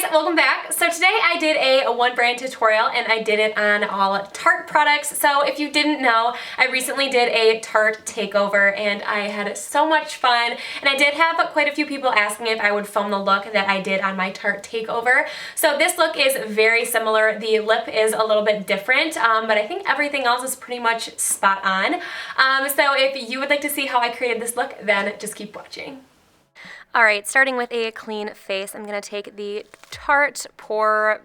guys, welcome back. So today I did a one brand tutorial and I did it on all Tarte products. So if you didn't know, I recently did a Tarte takeover and I had so much fun. And I did have quite a few people asking if I would film the look that I did on my Tarte takeover. So this look is very similar. The lip is a little bit different, but I think everything else is pretty much spot on. So if you would like to see how I created this look, then just keep watching. Alright, starting with a clean face, I'm going to take the Tarte Pore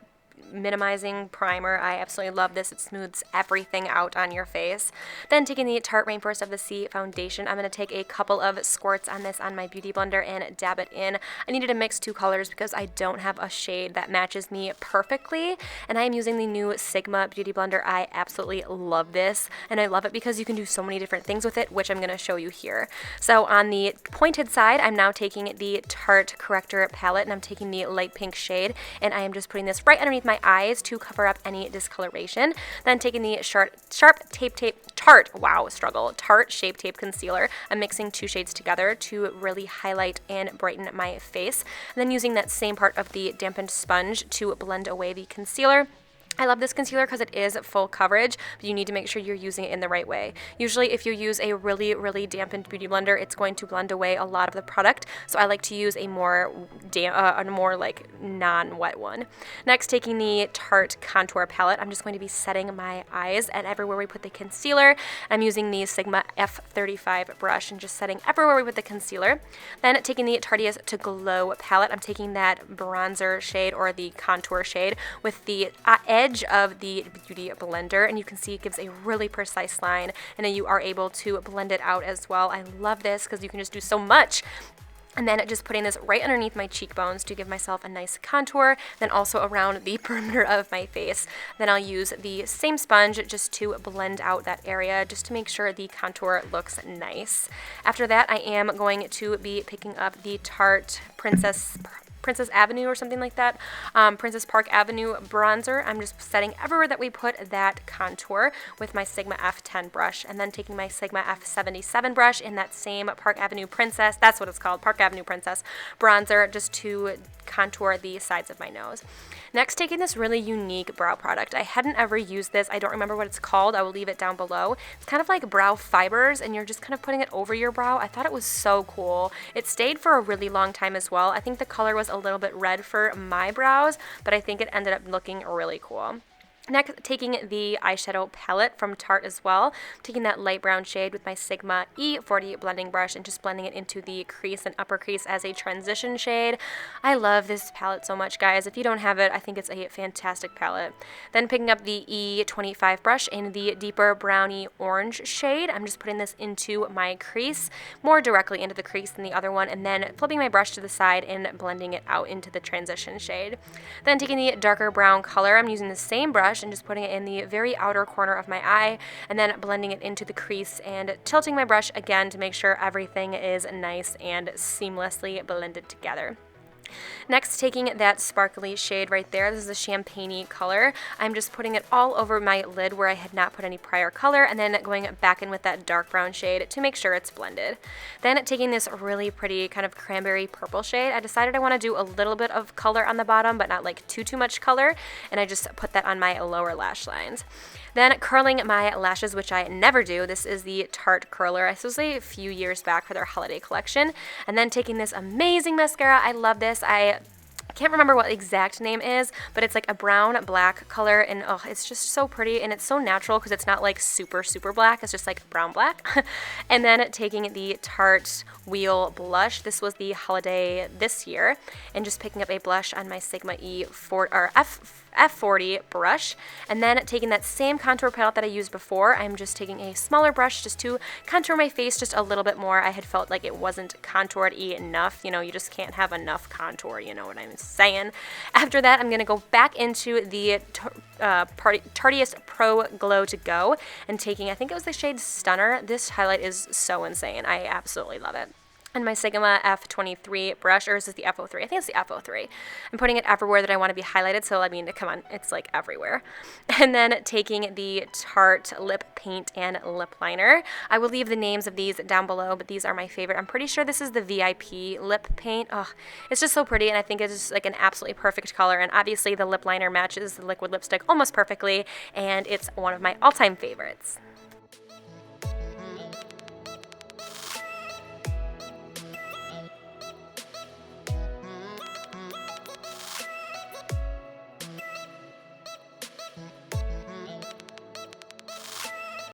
Minimizing Primer. I absolutely love this. It smooths everything out on your face. Then taking the Tarte Rainforest of the Sea foundation, I'm going to take a couple of squirts on this on my beauty blender and dab it in. I needed to mix two colors because I don't have a shade that matches me perfectly, and I am using the new Sigma beauty blender. I absolutely love this, and I love it because you can do so many different things with it, which I'm going to show you here. So on the pointed side, I'm now taking the Tarte Corrector palette, and I'm taking the light pink shade, and I am just putting this right underneath my eyes to cover up any discoloration. Then taking the Tarte Shape Tape Concealer. I'm mixing two shades together to really highlight and brighten my face. And then using that same part of the dampened sponge to blend away the concealer. I love this concealer because it is full coverage, but you need to make sure you're using it in the right way. Usually if you use a really dampened beauty blender, it's going to blend away a lot of the product, so I like to use a more like non-wet one. Next, taking the Tarte Contour Palette, I'm just going to be setting my eyes and everywhere we put the concealer. I'm using the Sigma F35 brush and just setting everywhere we put the concealer. Then taking the Tarte's To Glow palette, I'm taking that bronzer shade or the contour shade with the edge of the beauty blender, and you can see it gives a really precise line, and then you are able to blend it out as well. I love this because you can just do so much. And then just putting this right underneath my cheekbones to give myself a nice contour, then also around the perimeter of my face. Then I'll use the same sponge just to blend out that area, just to make sure the contour looks nice. After that, I am going to be picking up the Tarte Princess Avenue or something like that, Princess Park Avenue bronzer. I'm just setting everywhere that we put that contour with my Sigma F10 brush, and then taking my Sigma F77 brush in that same Park Avenue Princess, that's what it's called, Park Avenue Princess bronzer, just to contour the sides of my nose. Next, taking this really unique brow product. I hadn't ever used this. I don't remember what it's called. I will leave it down below. It's kind of like brow fibers, and you're just kind of putting it over your brow. I thought it was so cool. It stayed for a really long time as well. I think the color was a little bit red for my brows, but I think it ended up looking really cool. Next, taking the eyeshadow palette from Tarte as well, taking that light brown shade with my Sigma E40 blending brush and just blending it into the crease and upper crease as a transition shade. I love this palette so much, guys. If you don't have it, I think it's a fantastic palette. Then picking up the E25 brush in the deeper brownie orange shade. I'm just putting this into my crease, more directly into the crease than the other one, and then flipping my brush to the side and blending it out into the transition shade. Then taking the darker brown color, I'm using the same brush and just putting it in the very outer corner of my eye, and then blending it into the crease and tilting my brush again to make sure everything is nice and seamlessly blended together. Next, taking that sparkly shade right there, this is a champagne-y color. I'm just putting it all over my lid where I had not put any prior color, and then going back in with that dark brown shade to make sure it's blended. Then taking this really pretty kind of cranberry purple shade, I decided I want to do a little bit of color on the bottom, but not like too much color, and I just put that on my lower lash lines. Then curling my lashes, which I never do. This is the Tarte Curler. This was a few years back for their holiday collection. And then taking this amazing mascara. I love this. I can't remember what the exact name is, but it's like a brown black color, and oh, it's just so pretty, and it's so natural because it's not like super black, it's just like brown black. And then taking the Tarte Wheel blush. This was the holiday this year, and just picking up a blush on my Sigma F40 brush, and then taking that same contour palette that I used before, I'm just taking a smaller brush just to contour my face just a little bit more. I had felt like it wasn't contoured-y enough. You know, you just can't have enough contour, you know what I'm saying. After that, I'm going to go back into the Tarte's Pro Glow To Go, and taking, I think it was the shade Stunner. This highlight is so insane. I absolutely love it. and my Sigma F23 brush, or is this the F03? I think it's the F03. I'm putting it everywhere that I want to be highlighted, so I mean, come on, it's like everywhere. And then taking the Tarte lip paint and lip liner. I will leave the names of these down below, but these are my favorite. I'm pretty sure this is the VIP lip paint. Oh, it's just so pretty, and I think it's just like an absolutely perfect color, and obviously the lip liner matches the liquid lipstick almost perfectly, and it's one of my all-time favorites.